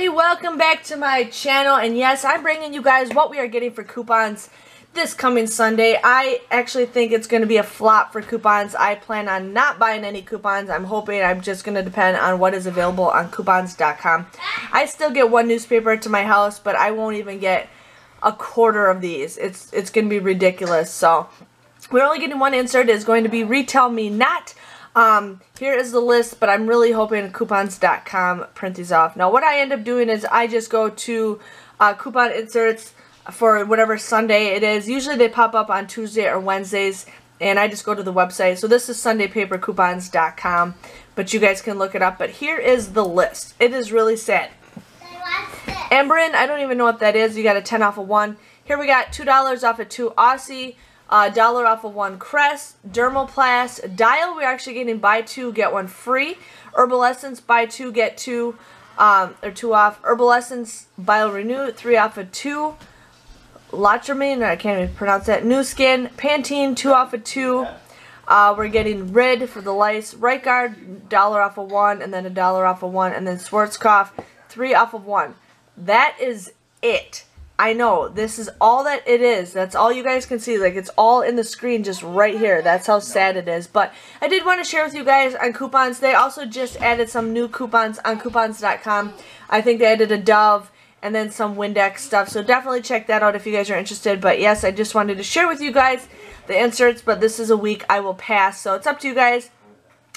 everybody, welcome back to my channel, and yes, I'm bringing you guys what we are getting for coupons this coming Sunday. I actually think it's going to be a flop for coupons. I plan on not buying any coupons. I'm hoping I'm just going to depend on what is available on coupons.com. I still get one newspaper to my house, but I won't even get a quarter of these. It's going to be ridiculous. So we're only getting one insert. It's going to be Retail Me Not. Here is the list, but I'm really hoping coupons.com print these off. Now what I end up doing is I just go to coupon inserts for whatever Sunday it is. Usually they pop up on Tuesday or Wednesdays, and I just go to the website. So this is SundayPaperCoupons.com, but you guys can look it up. But here is the list. It is really sad. Ambrin, I don't even know what that is. You got a 10 off of 1. Here we got $2 off of 2 Aussie. $1 off of 1 Crest, Dermoplast, Dial, we're actually getting buy 2, get 1 free. Herbal Essence, buy 2, get 2, or 2 off. Herbal Essence, Bio Renew, 3 off of 2. Latramine, I can't even pronounce that. New Skin, Pantene, 2 off of 2. We're getting Rid for the lice. Right Guard, $1 off of 1, and then $1 off of 1, and then Schwarzkopf, 3 off of 1. That is it. I know, this is all that it is. That's all you guys can see. Like, it's all in the screen just right here. That's how sad it is. But I did want to share with you guys on coupons. They also just added some new coupons on coupons.com. I think they added a Dove and then some Windex stuff. So definitely check that out if you guys are interested. But yes, I just wanted to share with you guys the inserts. But this is a week I will pass. So it's up to you guys.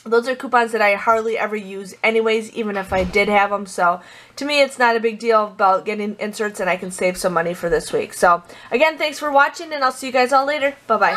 Those are coupons that I hardly ever use anyways, even if I did have them. So, to me, it's not a big deal about getting inserts, and I can save some money for this week. So, again, thanks for watching, and I'll see you guys all later. Bye-bye.